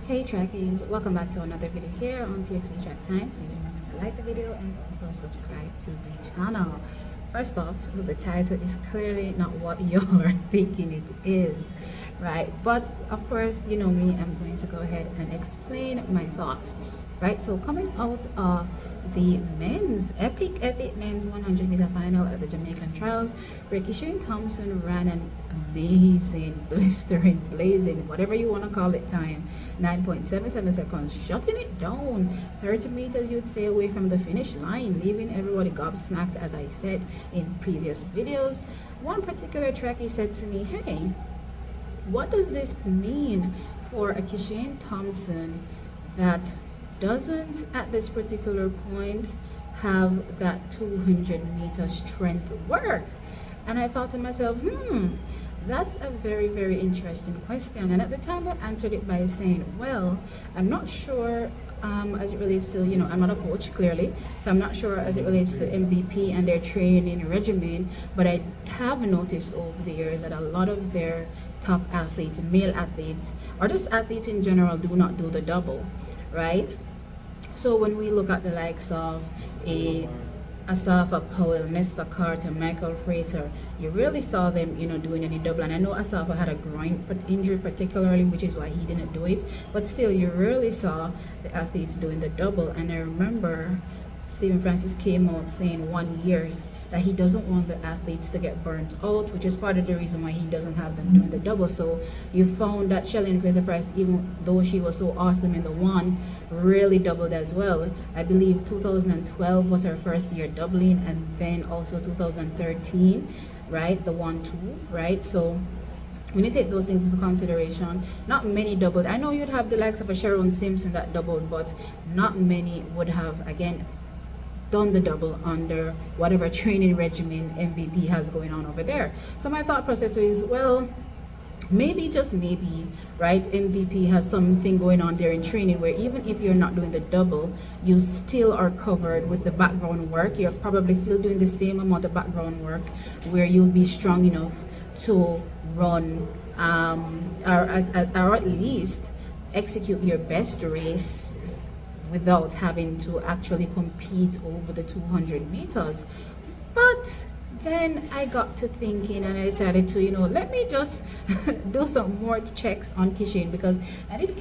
Hey Trekkies, welcome back to another video here on TXC Track Time. Please remember to like the video and also subscribe to the channel. First off, the title is clearly not what you're thinking it is, right? But of course, you know me, I'm going to go ahead and explain my thoughts, right? So coming out of the men's epic men's 100-meter final at the Jamaican trials, where Kishane Thompson ran an amazing, blistering, blazing, whatever you want to call it, time 9.77 seconds, shutting it down 30 meters, you'd say, away from the finish line, leaving everybody gobsmacked. As I said in previous videos, one particular trekkie said to me, hey, what does this mean for a Kishane Thompson that doesn't at this particular point have that 200-meter strength work? And I thought to myself, that's a very, very interesting question. And at the time, I answered it by saying, well, I'm not sure as it relates to, I'm not a coach, clearly, so I'm not sure as it relates to MVP and their training regimen, but I have noticed over the years that a lot of their top athletes, male athletes, or just athletes in general, do not do the double, right? So when we look at the likes of Asafa Powell, Nesta Carter, Michael Frater, you really saw them, doing any double. And I know Asafa had a groin injury particularly, which is why he didn't do it. But still, you really saw the athletes doing the double. And I remember Stephen Francis came out saying 1 year that he doesn't want the athletes to get burnt out, which is part of the reason why he doesn't have them doing the double. So you found that Shelly Fraser-Price, even though she was so awesome in the one, really doubled as well. I believe 2012 was her first year doubling, and then also 2013, right, the 1-2, right? So when you take those things into consideration, not many doubled. I know you'd have the likes of a Sharon Simpson that doubled, but not many would have, again, done the double under whatever training regimen MVP has going on over there. So my thought process is, well, maybe, just maybe, right, MVP has something going on there in training where even if you're not doing the double, you still are covered with the background work. You're probably still doing the same amount of background work where you'll be strong enough to run or at least execute your best race without having to actually compete over the 200 meters. But then I got to thinking and I decided to, let me just do some more checks on Kishane, because I did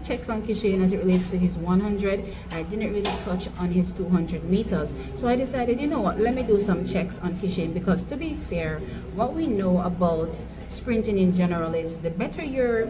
checks on Kishane as it relates to his 100. I didn't really touch on his 200 meters. So I decided, let me do some checks on Kishane, because to be fair, what we know about sprinting in general is the better your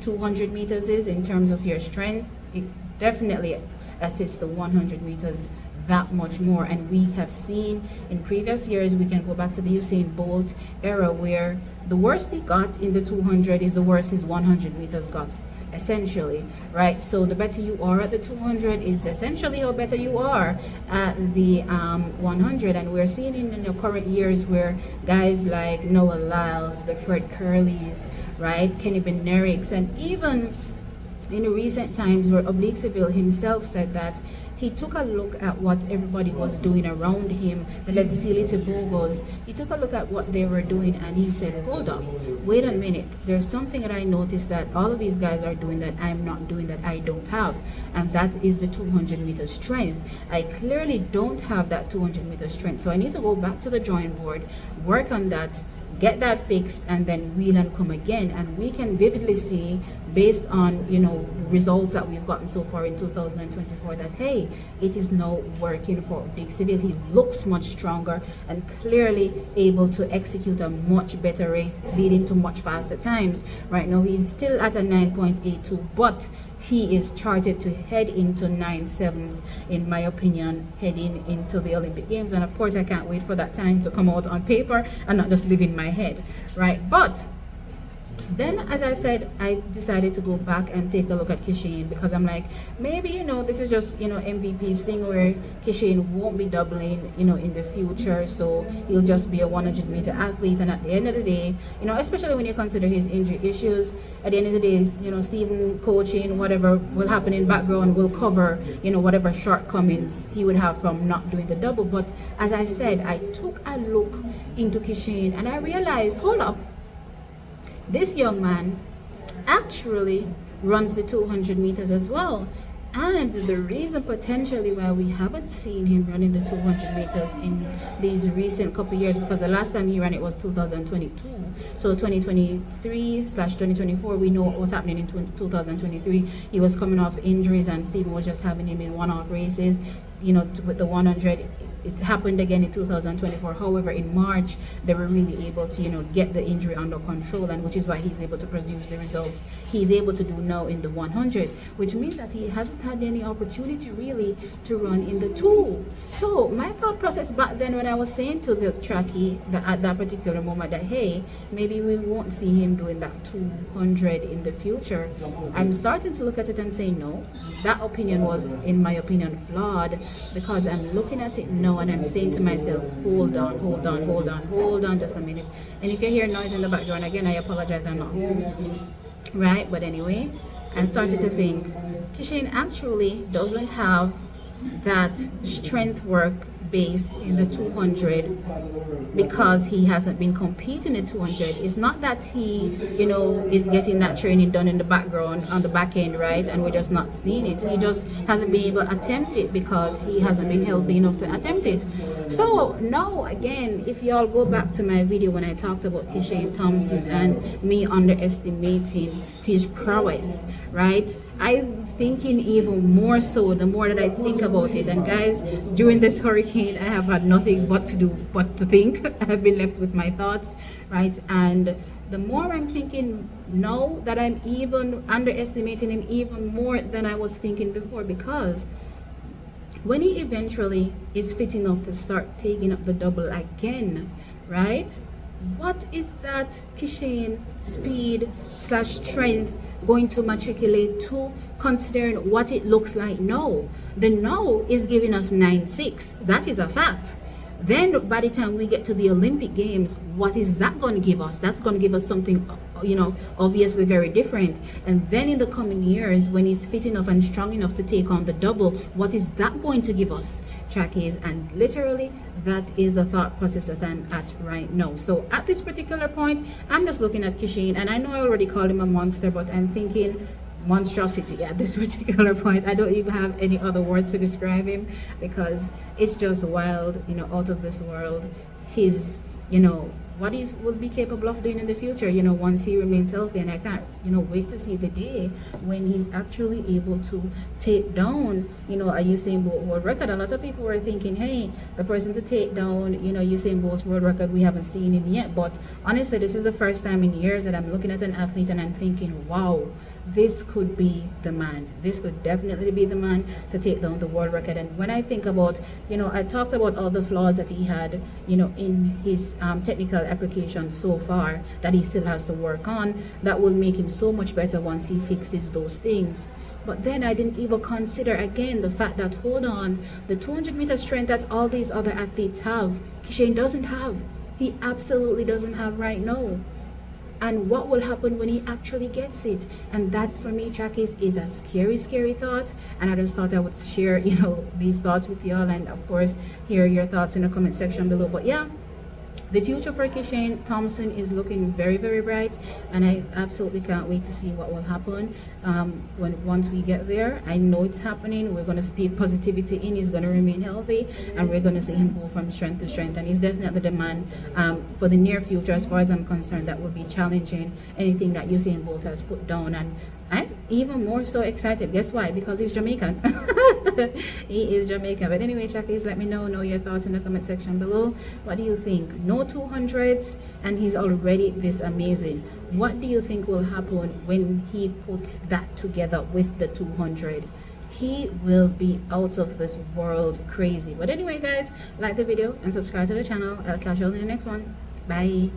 200 meters is in terms of your strength, it definitely assists the 100 meters that much more. And we have seen in previous years, we can go back to the Usain Bolt era, where the worst he got in the 200 is the worst his 100 meters got, essentially, right? So the better you are at the 200 is essentially how better you are at the 100. And we're seeing in the current years where guys like Noah Lyles, the Fred Curleys, right, Kenny Beneriks, and even in recent times where Oblique Seville himself said that he took a look at what everybody was doing around him, the Ledsili Tebogos. He took a look at what they were doing and he said, hold up, wait a minute, there's something that I noticed that all of these guys are doing that I'm not doing, that I don't have, and that is the 200-meter strength. I clearly don't have that 200-meter strength, so I need to go back to the drawing board, work on that, get that fixed, and then wheel and come again. And we can vividly see, based on results that we've gotten so far in 2024, that hey, it is now working for Big Seville. He looks much stronger and clearly able to execute a much better race, leading to much faster times. Right now he's still at a 9.82, but he is charted to head into 9.7s, in my opinion, heading into the Olympic Games. And of course I can't wait for that time to come out on paper and not just live in my head, right? But then, as I said, I decided to go back and take a look at Kishane, because I'm like, maybe, this is just, MVP's thing where Kishane won't be doubling, in the future. So he'll just be a 100-meter athlete. And at the end of the day, especially when you consider his injury issues, at the end of the day, Stephen coaching, whatever will happen in background will cover, whatever shortcomings he would have from not doing the double. But as I said, I took a look into Kishane and I realized, hold up, this young man actually runs the 200 meters as well. And the reason potentially why we haven't seen him running the 200 meters in these recent couple years, because the last time he ran it was 2022. So 2023/2024, we know what was happening in 2023. He was coming off injuries, and Stephen was just having him in one-off races. With the 100, it happened again in 2024. However, in March, they were really able to, get the injury under control, and which is why he's able to produce the results he's able to do now in the 100, which means that he hasn't had any opportunity really to run in the 2. So my thought process back then, when I was saying to the trackie at that particular moment that, hey, maybe we won't see him doing that 200 in the future, I'm starting to look at it and say, no, that opinion was, in my opinion, flawed, because I'm looking at it now and I'm saying to myself, hold on just a minute. And if you hear noise in the background, again, I apologize, I'm not home, right? But anyway, I started to think Kishane actually doesn't have that strength work base in the 200 because he hasn't been competing in 200. It's not that he is getting that training done in the background on the back end, right, and we're just not seeing it. He just hasn't been able to attempt it because he hasn't been healthy enough to attempt it. So now again, if y'all go back to my video when I talked about Kishane Thompson and me underestimating his prowess, right, I'm thinking even more so the more that I think about it. And guys, during this hurricane, I have had nothing but to do but to think. I've been left with my thoughts, right? And the more I'm thinking now, that I'm even underestimating him even more than I was thinking before, because when he eventually is fit enough to start taking up the double again, right, what is that Kishane speed/strength going to matriculate to, considering what it looks like now? The now is giving us 9.6. That is a fact. Then by the time we get to the Olympic Games, what is that going to give us? That's going to give us something, obviously very different. And then in the coming years, when he's fit enough and strong enough to take on the double, what is that going to give us, trackies? And literally, that is the thought process that I'm at right now. So at this particular point, I'm just looking at Kishane, and I know I already called him a monster, but I'm thinking monstrosity at this particular point. I don't even have any other words to describe him, because it's just wild, out of this world. His, what he will be capable of doing in the future, once he remains healthy. And I can't, wait to see the day when he's actually able to take down, a Usain Bolt world record. A lot of people were thinking, hey, the person to take down, Usain Bolt's world record, we haven't seen him yet. But honestly, this is the first time in years that I'm looking at an athlete and I'm thinking, wow, this could be the man. This could definitely be the man to take down the world record. And when I think about, I talked about all the flaws that he had, in his technical application so far that he still has to work on, that will make him so much better once he fixes those things. But then I didn't even consider again the fact that, hold on, the 200-meter strength that all these other athletes have, Kishane doesn't have. He absolutely doesn't have right now. And what will happen when he actually gets it? And that, for me, trackies, is a scary thought. And I just thought I would share, these thoughts with y'all, and of course, hear your thoughts in the comment section below. But yeah, the future for Kishane Thompson is looking very, very bright, and I absolutely can't wait to see what will happen once we get there. I know it's happening. We're going to speak positivity in. He's going to remain healthy, and we're going to see him go from strength to strength. And he's definitely the man for the near future, as far as I'm concerned, that will be challenging anything that Usain Bolt has put down. And I'm even more so excited. Guess why? Because he's Jamaican. He is Jamaican. But anyway, trackies, let me know your thoughts in the comment section below. What do you think? No 200s, and he's already this amazing. What do you think will happen when he puts that together with the 200? He will be out of this world crazy. But anyway, guys, like the video and subscribe to the channel. I'll catch you all in the next one. Bye.